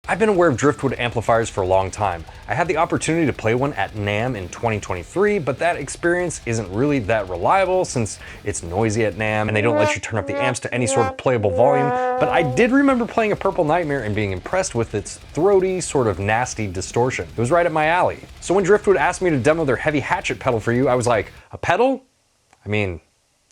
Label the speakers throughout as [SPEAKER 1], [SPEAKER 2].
[SPEAKER 1] I've been aware of Driftwood amplifiers for a long time. I had the opportunity to play one at NAMM in 2023, but that experience isn't really that reliable since it's noisy at NAMM and they don't let you turn up the amps to any sort of playable volume. But I did remember playing a Purple Nightmare and being impressed with its throaty, sort of nasty distortion. It was right up my alley. So when Driftwood asked me to demo their heavy Hatchet pedal for you, I was like, a pedal? I mean,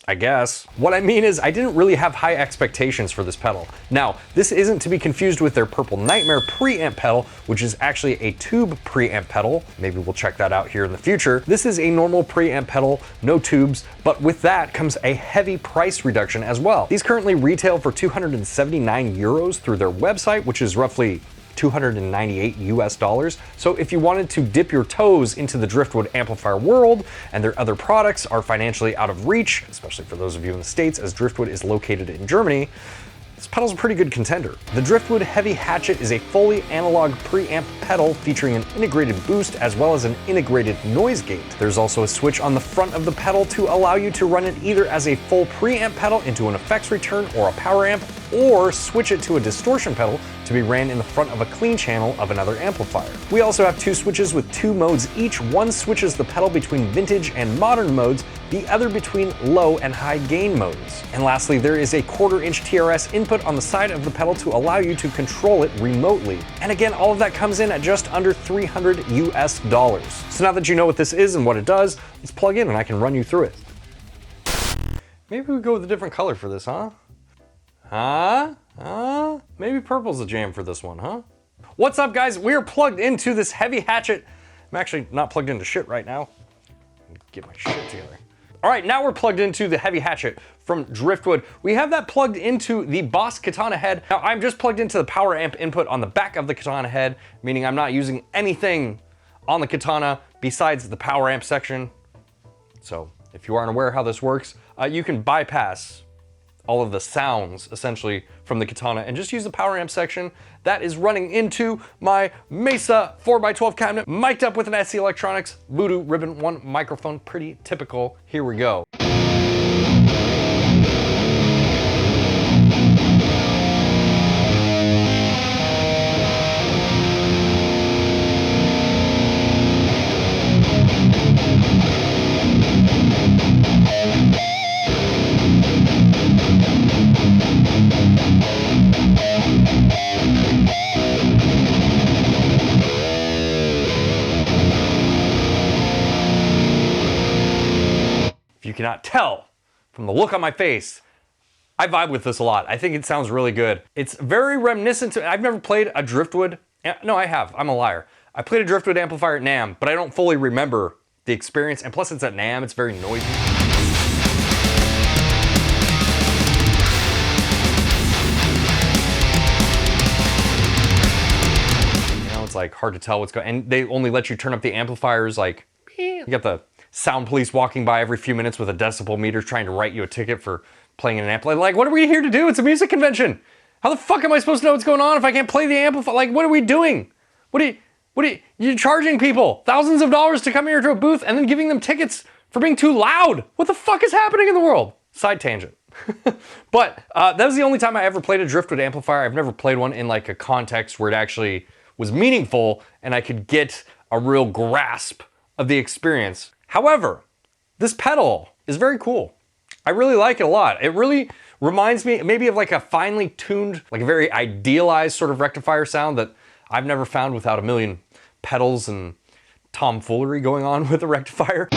[SPEAKER 1] I guess. What I mean is I didn't really have high expectations for this pedal. Now, this isn't to be confused with their Purple Nightmare preamp pedal, which is actually a tube preamp pedal. Maybe we'll check that out here in the future. This is a normal preamp pedal, no tubes, but with that comes a heavy price reduction as well. These currently retail for 279 euros through their website, which is roughly $298 US. So if you wanted to dip your toes into the Driftwood amplifier world and their other products are financially out of reach, especially for those of you in the States as Driftwood is located in Germany, this pedal's a pretty good contender. The Driftwood Heavy Hatchet is a fully analog preamp pedal featuring an integrated boost as well as an integrated noise gate. There's also a switch on the front of the pedal to allow you to run it either as a full preamp pedal into an effects return or a power amp, or switch it to a distortion pedal to be ran in the front of a clean channel of another amplifier. We also have two switches with two modes each. One switches the pedal between vintage and modern modes, the other between low and high gain modes. And lastly, there is a 1/4 inch TRS input on the side of the pedal to allow you to control it remotely. And again, all of that comes in at just under $300 US. So now that you know what this is and what it does, let's plug in and I can run you through it. Maybe we go with a different color for this, huh? Maybe purple's a jam for this one, huh? What's up, guys? We are plugged into this Heavy Hatchet. I'm actually not plugged into shit right now. Get my shit together. All right, now we're plugged into the Heavy Hatchet from Driftwood. We have that plugged into the Boss Katana head. Now, I'm just plugged into the power amp input on the back of the Katana head, meaning I'm not using anything on the Katana besides the power amp section. So if you aren't aware how this works, you can bypass all of the sounds essentially from the Katana and just use the power amp section that is running into my Mesa 4x12 cabinet, mic'd up with an 𝗦𝗎𝒐 Electronics Voodoo Ribbon 1 microphone. Pretty typical. Here we go. You cannot tell from the look on my face, I vibe with this a lot. I think it sounds really good. It's very reminiscent to, I've never played a Driftwood, no I have, I'm a liar. I played a Driftwood amplifier at NAMM, but I don't fully remember the experience, and plus it's at NAMM, it's very noisy. You know, it's like hard to tell what's going, and they only let you turn up the amplifiers like, you got the sound police walking by every few minutes with a decibel meter trying to write you a ticket for playing an amplifier. Like, what are we here to do? It's a music convention. How the fuck am I supposed to know what's going on if I can't play the amplifier? Like, what are we doing? You're charging people thousands of dollars to come here to a booth and then giving them tickets for being too loud. What the fuck is happening in the world? Side tangent. But that was the only time I ever played a Driftwood amplifier. I've never played one in like a context where it actually was meaningful and I could get a real grasp of the experience. However, this pedal is very cool. I really like it a lot. It really reminds me maybe of like a finely tuned, like a very idealized sort of rectifier sound that I've never found without a million pedals and tomfoolery going on with a rectifier.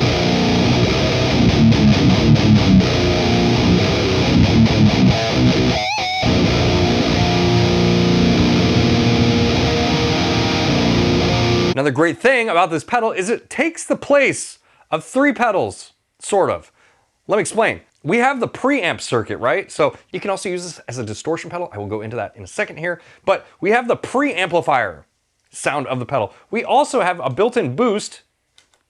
[SPEAKER 1] Another great thing about this pedal is it takes the place of 3 pedals, sort of. Let me explain. We have the preamp circuit, right? So you can also use this as a distortion pedal. I will go into that in a second here, but we have the preamplifier sound of the pedal. We also have a built-in boost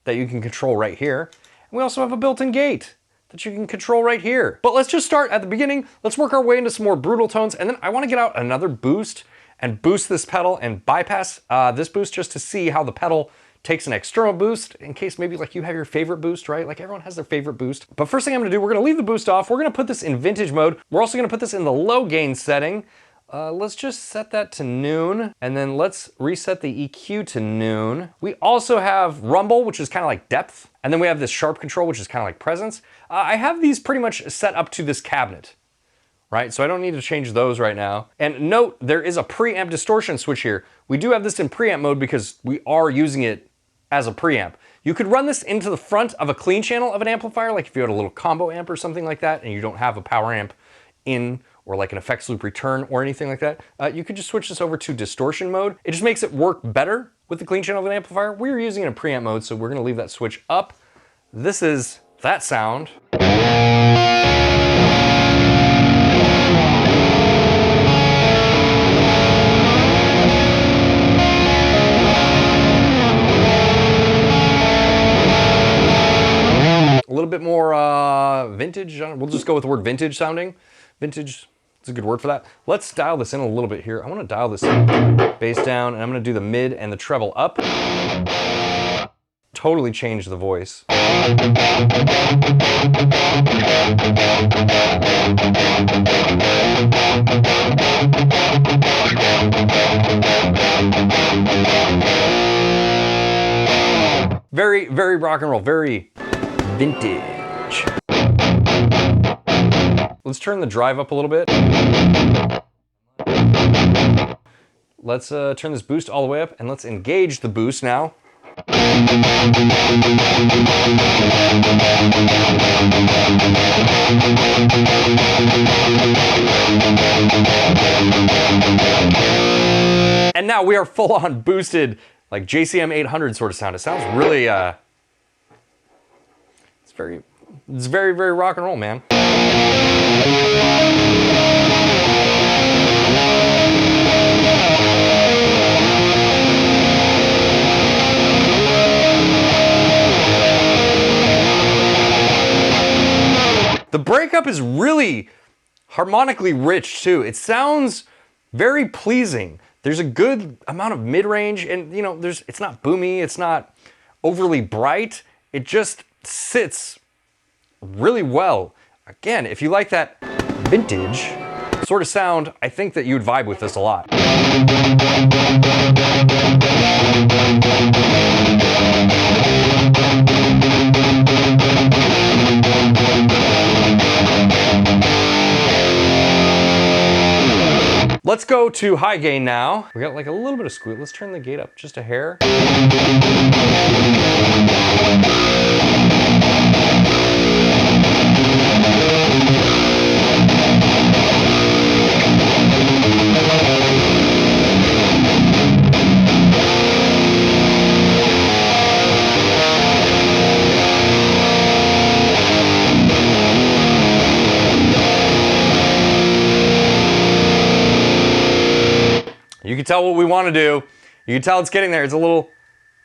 [SPEAKER 1] that you can control right here. And we also have a built-in gate that you can control right here. But let's just start at the beginning. Let's work our way into some more brutal tones, and then I want to get out another boost and boost this pedal and bypass this boost just to see how the pedal takes an external boost in case maybe like you have your favorite boost, right? Like everyone has their favorite boost. But first thing I'm gonna do, we're gonna leave the boost off. We're gonna put this in vintage mode. We're also gonna put this in the low gain setting. Let's just set that to noon, and then let's reset the EQ to noon. We also have rumble, which is kind of like depth, and then we have this sharp control, which is kind of like presence. I have these pretty much set up to this cabinet, right? So I don't need to change those right now. And note, there is a preamp distortion switch here. We do have this in preamp mode because we are using it as a preamp. You could run this into the front of a clean channel of an amplifier, like if you had a little combo amp or something like that, and you don't have a power amp in, or like an effects loop return or anything like that, you could just switch this over to distortion mode. It just makes it work better with the clean channel of an amplifier. We're using it in preamp mode, so we're gonna leave that switch up. This is that sound. A little bit more vintage. We'll just go with the word vintage sounding. Vintage is a good word for that. Let's dial this in a little bit here. I want to dial this bass down, and I'm going to do the mid and the treble up. Totally change the voice. Very, very rock and roll, very vintage. Let's turn the drive up a little bit. Let's turn this boost all the way up, and let's engage the boost now. And now we are full on boosted, like JCM 800 sort of sound. It sounds really, it's very, very rock and roll, man. The breakup is really harmonically rich too. It sounds very pleasing. There's a good amount of mid-range, and you know, it's not boomy, it's not overly bright. It just sits really well. Again, if you like that vintage sort of sound, I think that you'd vibe with this a lot. Let's go to high gain now. We got like a little bit of squeal. Let's turn the gate up just a hair. You can tell what we want to do. You can tell it's getting there. It's a little,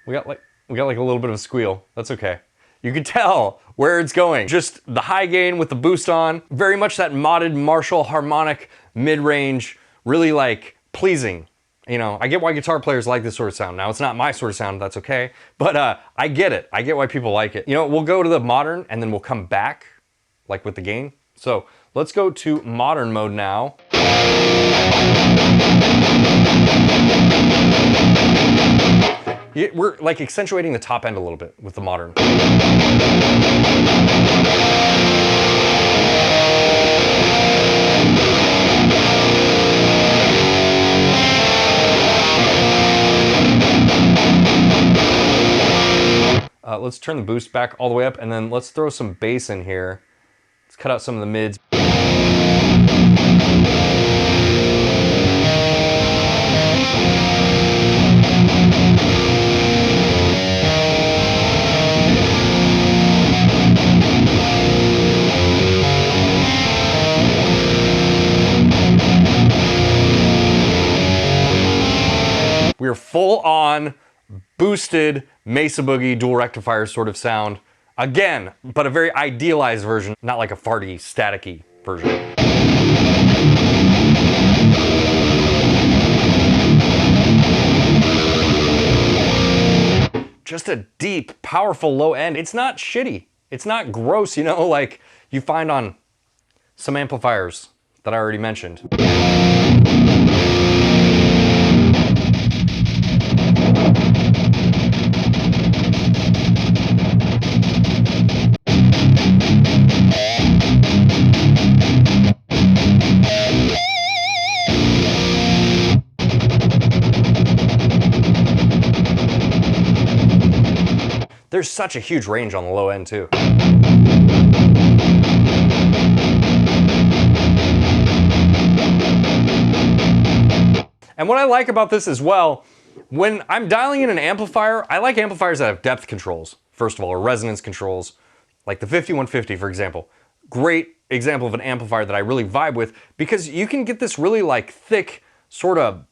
[SPEAKER 1] we got like a little bit of a squeal. That's okay. You can tell where it's going. Just the high gain with the boost on. Very much that modded Marshall harmonic mid-range, really like pleasing You know, I get why guitar players like this sort of sound. Now, it's not my sort of sound, that's okay. But I get it. I get why people like it. You know, we'll go to the modern and then we'll come back, like with the gain. So let's go to modern mode now. We're like accentuating the top end a little bit with the modern. Let's turn the boost back all the way up, and then let's throw some bass in here. Let's cut out some of the mids. We're full on boosted Mesa Boogie dual rectifier sort of sound. Again, but a very idealized version, not like a farty, staticky version. Just a deep, powerful low end. It's not shitty. It's not gross, you know, like you find on some amplifiers that I already mentioned. There's such a huge range on the low end too. And what I like about this as well, when I'm dialing in an amplifier, I like amplifiers that have depth controls, first of all, or resonance controls, like the 5150, for example. Great example of an amplifier that I really vibe with, because you can get this really like thick, sort of,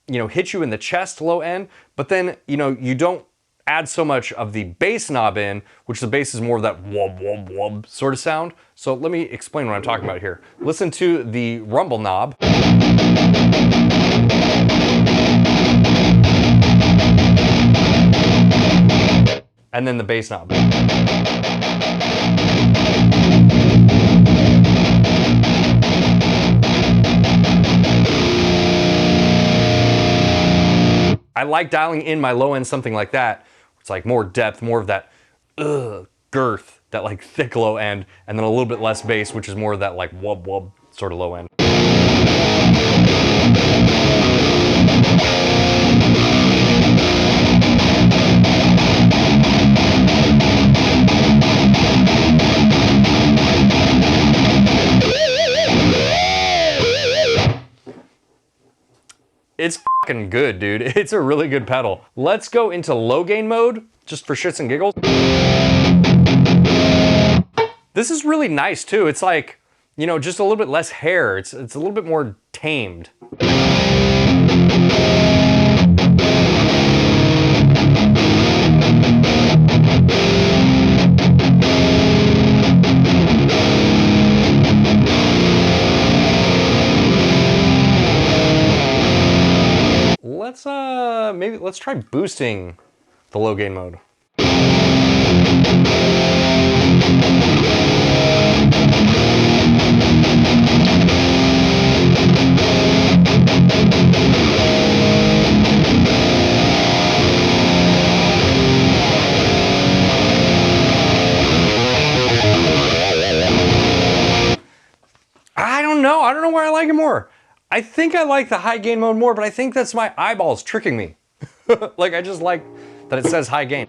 [SPEAKER 1] you know, hit you in the chest low end, but then, you know, you don't add so much of the bass knob in, which the bass is more of that wub wub wub sort of sound. So let me explain what I'm talking about here. Listen to the rumble knob. And then the bass knob. I like dialing in my low end something like that. It's like more depth, more of that girth, that like thick low end, and then a little bit less bass, which is more of that like wub wub sort of low end. It's fucking good, dude. It's a really good pedal. Let's go into low gain mode, just for shits and giggles. This is really nice too. It's like, you know, just a little bit less hair. It's a little bit more tamed. Let's try boosting the low gain mode. I don't know where I like it more. I think I like the high gain mode more, but I think that's my eyeballs tricking me. Like, I just like that it says high gain.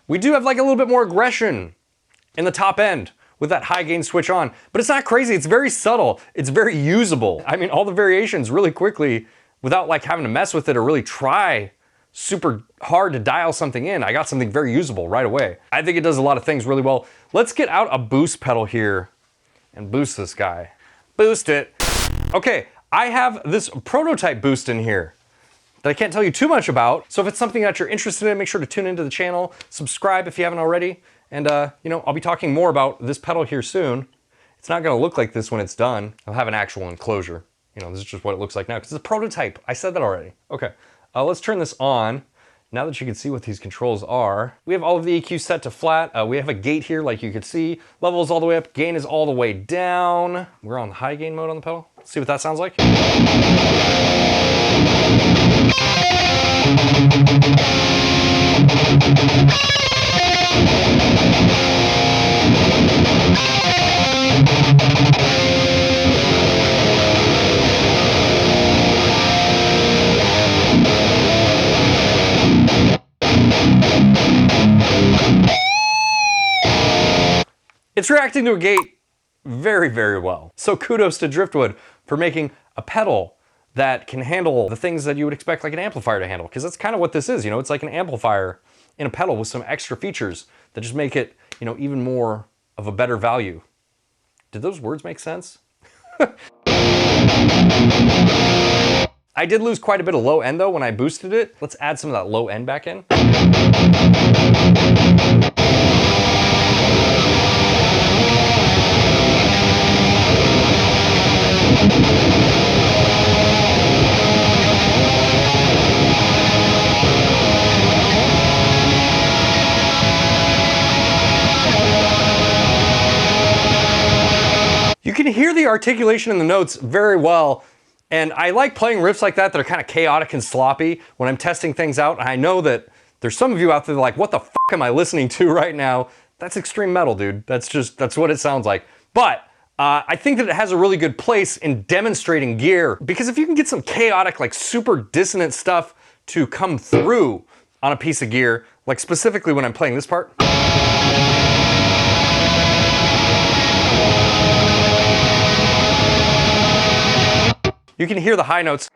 [SPEAKER 1] We do have like a little bit more aggression in the top end with that high gain switch on, but it's not crazy. It's very subtle. It's very usable. I mean, all the variations really quickly without like having to mess with it or really try super hard to dial something in. I got something very usable right away. I think it does a lot of things really well. Let's get out a boost pedal here and boost this guy. Boost it. Okay, I have this prototype boost in here that I can't tell you too much about. So if it's something that you're interested in, make sure to tune into the channel, subscribe if you haven't already, and you know, I'll be talking more about this pedal here soon. It's not gonna look like this when it's done. I'll have an actual enclosure. You know, this is just what it looks like now, because it's a prototype. I said that already. Okay, let's turn this on. Now that you can see what these controls are, we have all of the EQ set to flat. We have a gate here, like you can see. Level is all the way up, gain is all the way down. We're on high gain mode on the pedal. Let's see what that sounds like. It's reacting to a gate very, very well. So kudos to Driftwood for making a pedal that can handle the things that you would expect like an amplifier to handle, because that's kind of what this is, you know, it's like an amplifier in a pedal with some extra features that just make it, you know, even more of a better value. Did those words make sense? I did lose quite a bit of low end though when I boosted it. Let's add some of that low end back in. You can hear the articulation in the notes very well, and I like playing riffs like that that are kind of chaotic and sloppy when I'm testing things out. And I know that there's some of you out there that are like, what the f am I listening to right now? That's extreme metal, dude. That's what it sounds like. But I think that it has a really good place in demonstrating gear, because if you can get some chaotic, like super dissonant stuff to come through on a piece of gear, like specifically when I'm playing this part. You can hear the high notes.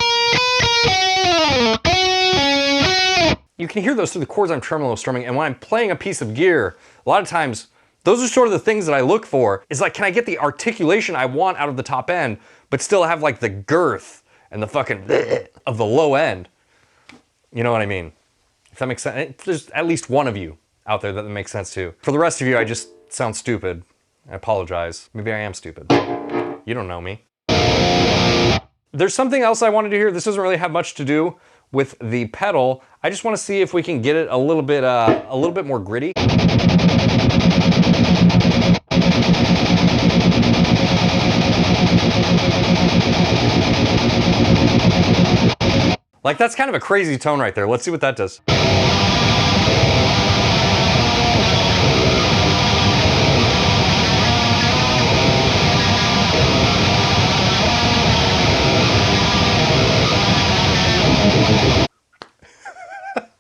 [SPEAKER 1] You can hear those through the chords I'm tremolo strumming, and when I'm playing a piece of gear, a lot of times, those are sort of the things that I look for. Is like, can I get the articulation I want out of the top end, but still have like the girth and the fucking of the low end? You know what I mean? If that makes sense. There's at least one of you out there that makes sense too. For the rest of you, I just sound stupid. I apologize. Maybe I am stupid. You don't know me. There's something else I wanted to hear. This doesn't really have much to do with the pedal. I just want to see if we can get it a little bit more gritty. Like, that's kind of a crazy tone right there. Let's see what that does.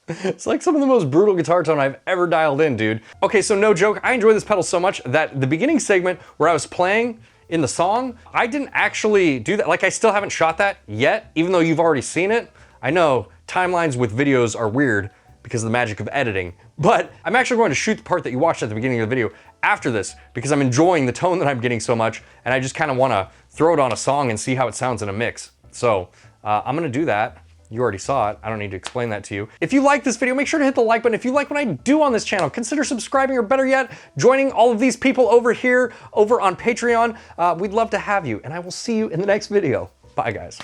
[SPEAKER 1] It's like some of the most brutal guitar tone I've ever dialed in, dude. Okay, so no joke, I enjoy this pedal so much that the beginning segment where I was playing in the song, I didn't actually do that. Like, I still haven't shot that yet, even though you've already seen it. I know timelines with videos are weird because of the magic of editing, but I'm actually going to shoot the part that you watched at the beginning of the video after this, because I'm enjoying the tone that I'm getting so much, and I just kind of want to throw it on a song and see how it sounds in a mix. So I'm gonna do that. You already saw it. I don't need to explain that to you. If you like this video, make sure to hit the like button. If you like what I do on this channel, consider subscribing, or better yet, joining all of these people over here, over on Patreon. We'd love to have you, and I will see you in the next video. Bye, guys.